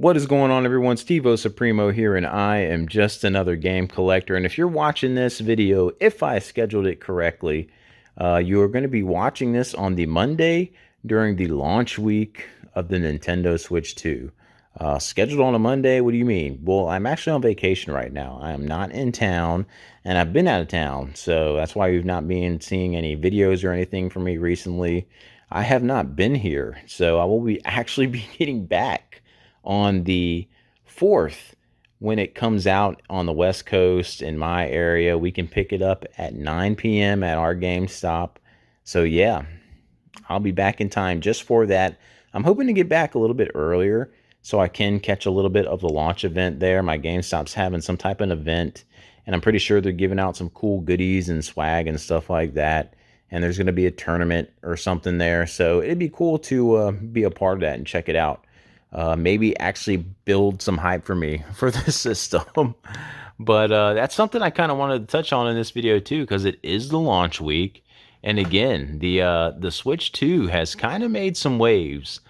What is going on, everyone? Steve-O Supremo here, and I am just another game collector. And if you're watching this video, if I scheduled it correctly, you are going to be watching this on the Monday during the launch week of the Nintendo Switch 2. Scheduled on a Monday? What do you mean? Well, I'm actually on vacation right now. I am not in town, and I've been out of town, so that's why you've not been seeing any videos or anything from me recently. I have not been here, so I will be actually be getting back on the 4th when it comes out on the West Coast in my area. We can pick it up at 9 p.m. at our GameStop. So yeah, I'll be back in time just for that. I'm hoping to get back a little bit earlier so I can catch a little bit of the launch event there. My GameStop's having some type of event, and I'm pretty sure they're giving out some cool goodies and swag and stuff like that. And there's going to be a tournament or something there. So it'd be cool to be a part of that and check it out. Maybe actually build some hype for me for this system. But that's something I kind of wanted to touch on in this video too, because it is the launch week. And again, the Switch 2 has kind of made some waves,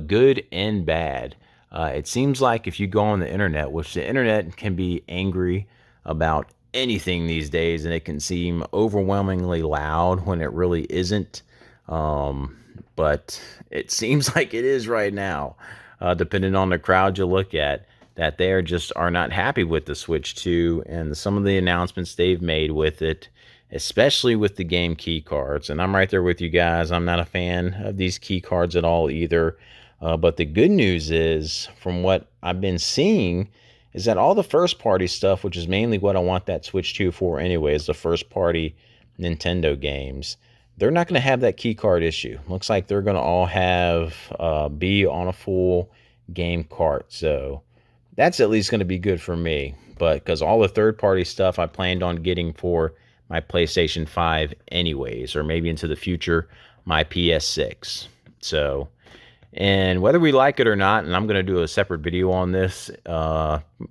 good and bad. It seems like if you go on the internet, which the internet can be angry about anything these days, and it can seem overwhelmingly loud when it really isn't. But it seems like it is right now, depending on the crowd you look at, that they are not happy with the Switch 2 and some of the announcements they've made with it, especially with the game key cards. And I'm right there with you guys. I'm not a fan of these key cards at all either. But the good news is, from what I've been seeing, is that all the first party stuff, which is mainly what I want that Switch 2 for anyway, is the first party Nintendo games, they're not going to have that key card issue. Looks like they're going to all have be on a full game cart. So that's at least going to be good for me. But because all the third party stuff I planned on getting for my PlayStation 5 anyways, or maybe into the future, my PS6. So, and whether we like it or not, and I'm going to do a separate video on this,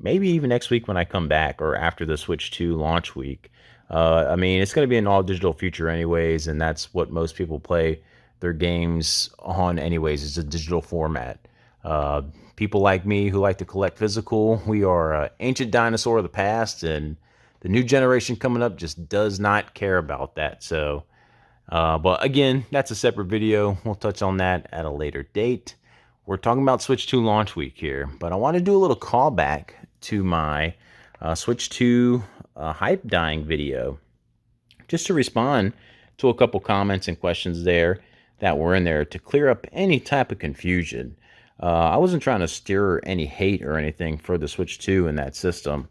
maybe even next week when I come back, or after the Switch 2 launch week. I mean, it's going to be an all-digital future anyways, and that's what most people play their games on anyways. It's a digital format. People like me who like to collect physical, we are an ancient dinosaur of the past, and the new generation coming up just does not care about that. So, but again, that's a separate video. We'll touch on that at a later date. We're talking about Switch 2 launch week here, but I want to do a little callback to my Switch 2 hype dying video, just to respond to a couple comments and questions there that were in there to clear up any type of confusion. I wasn't trying to stir any hate or anything for the Switch 2 in that system.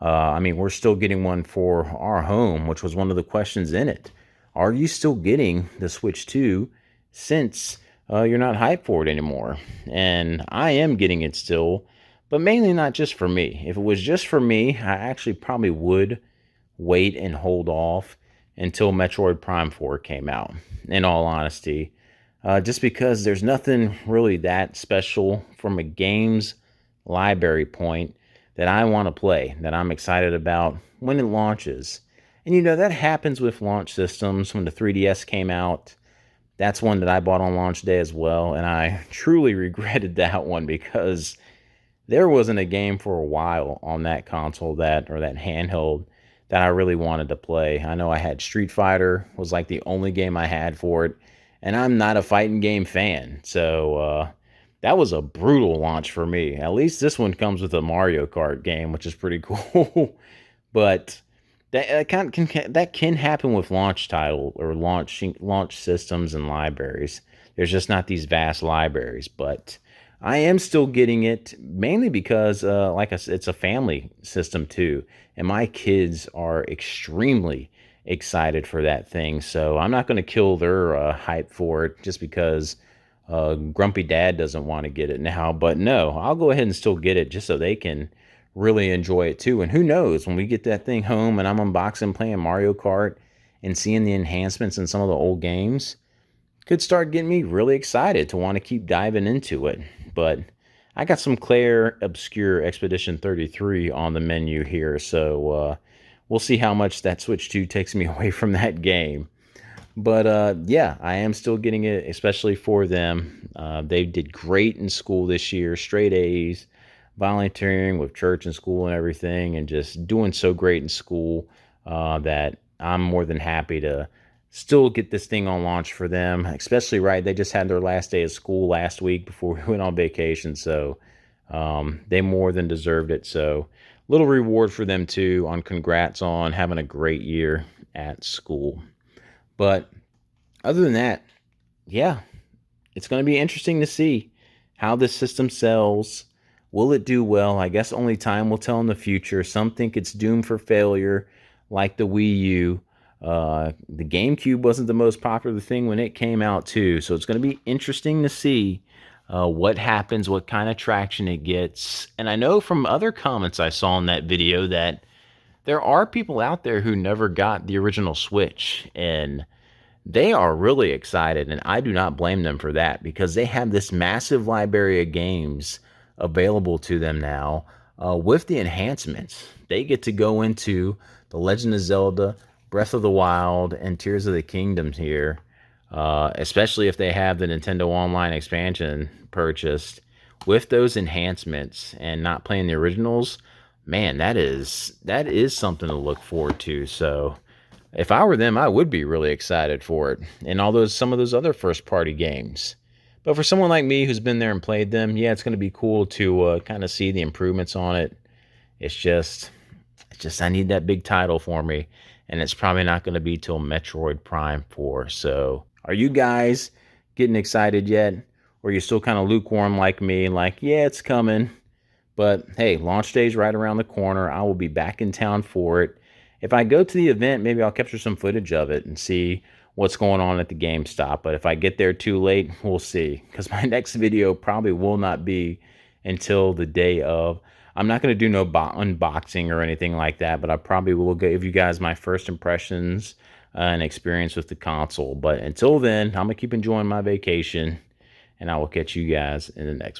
I mean, we're still getting one for our home, which was one of the questions in it. Are you still getting the Switch 2 since you're not hyped for it anymore? And I am getting it still, but mainly not just for me. If it was just for me, I actually probably would wait and hold off until Metroid Prime 4 came out, in all honesty. Just because there's nothing really that special from a games library point that I want to play, that I'm excited about when it launches. And you know, that happens with launch systems. When the 3DS came out, that's one that I bought on launch day as well, and I truly regretted that one because there wasn't a game for a while on that console, that handheld, that I really wanted to play. I know I had Street Fighter, was like the only game I had for it, and I'm not a fighting game fan, so that was a brutal launch for me. At least this one comes with a Mario Kart game, which is pretty cool. But that can happen with launch title or launch systems and libraries. There's just not these vast libraries, but I am still getting it mainly because, like I said, it's a family system too, and my kids are extremely excited for that thing. So I'm not going to kill their hype for it just because Grumpy Dad doesn't want to get it now. But no, I'll go ahead and still get it just so they can really enjoy it too. And who knows, when we get that thing home and I'm unboxing, playing Mario Kart, and seeing the enhancements in some of the old games, could start getting me really excited to want to keep diving into it. But I got some Claire Obscure Expedition 33 on the menu here, so we'll see how much that Switch 2 takes me away from that game. But yeah, I am still getting it, especially for them. They did great in school this year, straight A's, volunteering with church and school and everything, and just doing so great in school that I'm more than happy to still get this thing on launch for them. Especially right, they just had their last day of school last week before we went on vacation, so they more than deserved it. So little reward for them too on congrats on having a great year at school. But other than that, yeah, it's going to be interesting to see how this system sells. Will it do well? I guess only time will tell in the future. Some think it's doomed for failure, like the Wii U. The GameCube wasn't the most popular thing when it came out, too. So it's going to be interesting to see what happens, what kind of traction it gets. And I know from other comments I saw in that video that there are people out there who never got the original Switch. And they are really excited, and I do not blame them for that because they have this massive library of games available to them now with the enhancements. They get to go into The Legend of Zelda, Breath of the Wild, and Tears of the Kingdom here, especially if they have the Nintendo Online expansion purchased with those enhancements and not playing the originals. Man, that is something to look forward to. So if I were them, I would be really excited for it. And some of those other first party games. But for someone like me who's been there and played them, yeah, it's going to be cool to kind of see the improvements on it. It's just I need that big title for me, and it's probably not going to be till Metroid Prime 4. So, are you guys getting excited yet? Or are you still kind of lukewarm like me, like, yeah, it's coming? But hey, launch day's right around the corner. I will be back in town for it. If I go to the event, maybe I'll capture some footage of it and see what's going on at the GameStop. But if I get there too late, we'll see. Because my next video probably will not be until the day of. I'm not going to do no unboxing or anything like that, but I probably will give you guys my first impressions and experience with the console. But until then, I'm going to keep enjoying my vacation, and I will catch you guys in the next one.